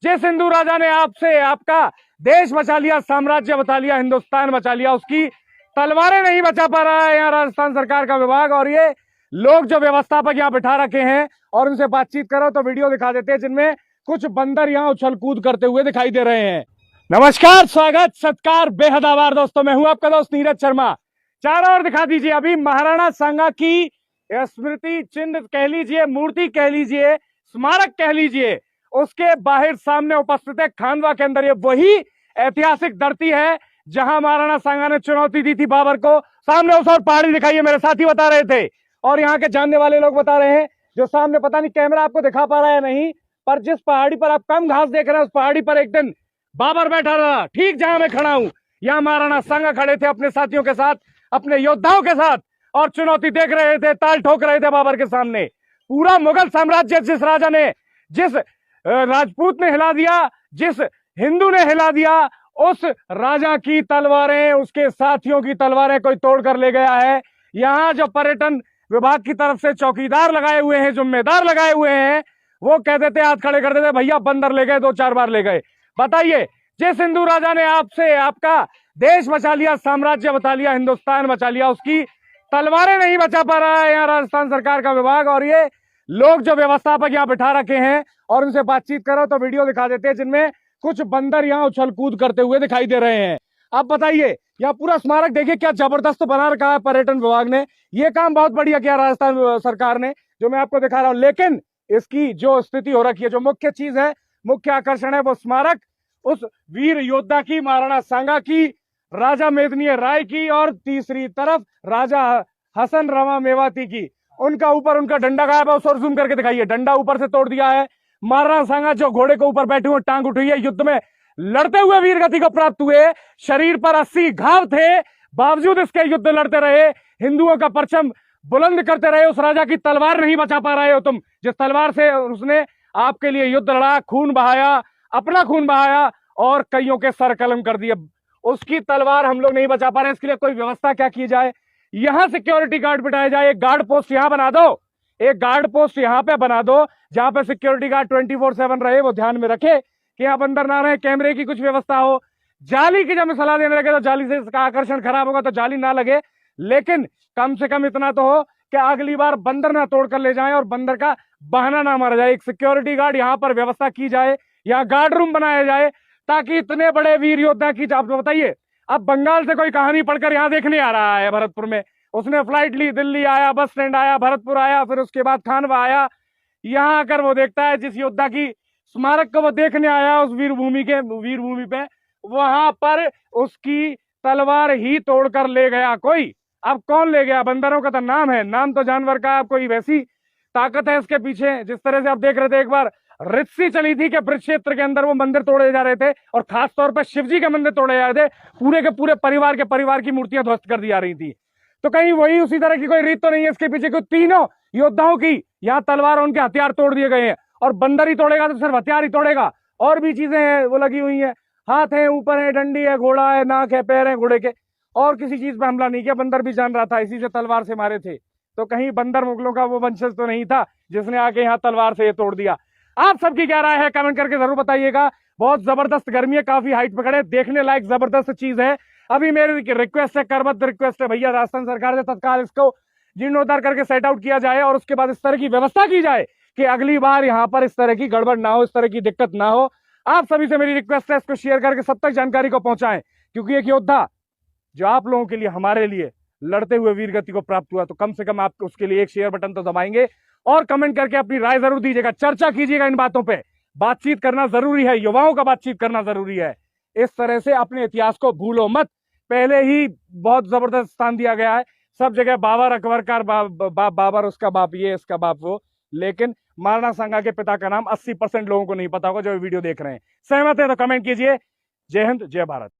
जिस हिंदू राजा ने आपसे आपका देश बचा लिया, साम्राज्य बचा लिया, हिंदुस्तान बचा लिया, उसकी तलवारें नहीं बचा पा रहा है यहाँ राजस्थान सरकार का विभाग। और ये लोग जो व्यवस्थापक यहाँ बिठा रखे हैं और उनसे बातचीत करो तो वीडियो दिखा देते हैं जिनमें कुछ बंदर यहाँ उछल कूद करते हुए दिखाई दे रहे हैं। नमस्कार, स्वागत, सत्कार, बेहद आभार दोस्तों, मैं हूं आपका दोस्त नीरज शर्मा। चारों ओर दिखा दीजिए, अभी महाराणा सांगा की स्मृति चिन्ह कह लीजिए, मूर्ति कह लीजिए, स्मारक कह लीजिए, उसके बाहर सामने उपस्थित है खानवा के अंदर। ये वही ऐतिहासिक धरती है जहां महाराणा सांगा ने चुनौती दी थी बाबर को। सामने उस और पहाड़ी दिखाई है, मेरे साथी बता रहे थे और यहाँ के जानने वाले लोग बता रहे हैं, जो सामने पता नहीं कैमरा आपको दिखा पा रहा है नहीं, पर जिस पहाड़ी पर आप कम घास देख रहे हैं उस पहाड़ी पर एक दिन बाबर बैठा रहा, ठीक जहां मैं खड़ा हूं। यहाँ महाराणा सांगा खड़े थे अपने साथियों के साथ, अपने योद्धाओं के साथ, और चुनौती देख रहे थे, ताल ठोक रहे थे बाबर के सामने। पूरा मुगल साम्राज्य जिस राजा ने, जिस राजपूत ने हिला दिया, जिस हिंदू ने हिला दिया, उस राजा की तलवारें, उसके साथियों की तलवारें कोई तोड़ कर ले गया है। यहाँ जो पर्यटन विभाग की तरफ से चौकीदार लगाए हुए हैं, जिम्मेदार लगाए हुए हैं, वो कहते थे, हाथ खड़े कर देते, भैया बंदर ले गए, 2-4 बार ले गए। बताइए, जिस हिंदू राजा ने आपसे आपका देश बचा लिया, साम्राज्य बचा लिया, हिंदुस्तान बचा लिया, उसकी तलवारें नहीं बचा पा रहा है यहाँ राजस्थान सरकार का विभाग। और ये लोग जो व्यवस्थापक यहाँ बिठा रखे हैं और उनसे बातचीत करो तो वीडियो दिखा देते हैं जिनमें कुछ बंदर यहाँ उछल कूद करते हुए दिखाई दे रहे हैं। आप बताइए, यहाँ पूरा स्मारक देखिए क्या जबरदस्त बना रखा है पर्यटन विभाग ने। ये काम बहुत बढ़िया किया राजस्थान सरकार ने, जो मैं आपको दिखा रहा हूँ। लेकिन इसकी जो स्थिति हो रखी है, जो मुख्य चीज है, मुख्य आकर्षण है, वो स्मारक उस वीर योद्धा की, महाराणा सांगा की, राजा मेदिनी राय की, और तीसरी तरफ राजा हसन रवा मेवाती की। उनका ऊपर उनका डंडा गायब है, उस और जूम करके दिखाइए, डंडा ऊपर से तोड़ दिया है। महाराणा सांगा जो घोड़े के ऊपर बैठे हुए, टांग उठी है, युद्ध में लड़ते हुए वीर गति को प्राप्त हुए, शरीर पर 80 घाव थे, बावजूद इसके युद्ध लड़ते रहे, हिंदुओं का परचम बुलंद करते रहे। उस राजा की तलवार नहीं बचा पा रहे हो तुम, जिस तलवार से उसने आपके लिए युद्ध लड़ा, खून बहाया, अपना खून बहाया और कईयों के सर कलम कर दिए। उसकी तलवार हम लोग नहीं बचा पा रहे हैं। इसके लिए कोई व्यवस्था क्या की जाए? यहां सिक्योरिटी गार्ड बिठाया जाए, एक गार्ड पोस्ट यहां बना दो, एक गार्ड पोस्ट यहां पे बना दो, जहां पे सिक्योरिटी गार्ड 24/7 रहे, वो ध्यान में रखे कि आप अंदर ना रहे। कैमरे की कुछ व्यवस्था हो। जाली की जब मैं सलाह देने लगे तो जाली से इसका आकर्षण खराब होगा, तो जाली ना लगे, लेकिन कम से कम इतना तो हो कि अगली बार बंदर ना तोड़ कर ले जाए और बंदर का बहाना ना मारा जाए। एक सिक्योरिटी गार्ड यहाँ पर व्यवस्था की जाए, यहाँ गार्ड रूम बनाया जाए, ताकि इतने बड़े वीर योद्धा की, आप बताइए, अब बंगाल से कोई कहानी पढ़कर यहाँ देखने आ रहा है भरतपुर में, उसने फ्लाइट ली, दिल्ली आया, बस स्टैंड आया, भरतपुर आया, फिर उसके बाद खानवा आया, यहाँ आकर वो देखता है जिस योद्धा की स्मारक को वो देखने आया, उस वीर भूमि पे, वहां पर उसकी तलवार ही तोड़कर ले गया कोई। अब कौन ले गया? बंदरों का तो नाम है, नाम तो जानवर का, अब कोई वैसी ताकत है इसके पीछे। जिस तरह से आप देख रहे थे, एक बार रित्सी चली थी कि ब्रज क्षेत्र के अंदर वो मंदिर तोड़े जा रहे थे, और खासतौर पर शिव जी के मंदिर तोड़े जा रहे थे, पूरे के पूरे परिवार की मूर्तियां ध्वस्त कर दी जा रही थी। तो कहीं वही उसी तरह की कोई रीत तो नहीं है इसके पीछे? क्योंकि तीनों योद्धाओं की यहाँ तलवार, उनके हथियार तोड़ दिए गए हैं, और बंदर ही तोड़ेगा तो सिर्फ हथियार ही तोड़ेगा, और भी चीजें हैं वो लगी हुई हैं, हाथ है, ऊपर है, डंडी है, घोड़ा है, नाक है, पैर है घोड़े के, और किसी चीज पे हमला नहीं किया। बंदर भी जान रहा था, इसी से तलवार से मारे थे। तो कहीं बंदर मुगलों का वो वंशज तो नहीं था जिसने आके यहाँ तलवार से ये तोड़ दिया। आप सबकी क्या राय है कमेंट करके जरूर बताइएगा। बहुत जबरदस्त गर्मी है, काफी हाइट पकड़े, देखने लायक जबरदस्त चीज है। अभी मेरी रिक्वेस्ट है, करबद्ध रिक्वेस्ट है भैया, राजस्थान सरकार से तत्काल इसको जीर्णोद्धार करके सेट आउट किया जाए, और उसके बाद इस तरह की व्यवस्था की जाए कि अगली बार यहाँ पर इस तरह की गड़बड़ ना हो, इस तरह की दिक्कत ना हो। आप सभी से मेरी रिक्वेस्ट है, इसको शेयर करके सब तक जानकारी को पहुंचाएं, क्योंकि एक योद्धा जो आप लोगों के लिए, हमारे लिए लड़ते हुए वीर गति को प्राप्त हुआ, तो कम से कम आप उसके लिए एक शेयर बटन तो दबाएंगे, और कमेंट करके अपनी राय जरूर दीजिएगा, चर्चा कीजिएगा इन बातों पे। बातचीत करना जरूरी है, युवाओं का बातचीत करना जरूरी है। इस तरह से अपने इतिहास को भूलो मत, पहले ही बहुत जबरदस्त स्थान दिया गया है सब जगह, बाबर अकबर का बाबर उसका बाप ये, इसका बाप वो, लेकिन महाराणा सांगा के पिता का नाम 80% लोगों को नहीं पता होगा जो वीडियो देख रहे हैं। सहमत है तो कमेंट कीजिए। जय हिंद, जय भारत।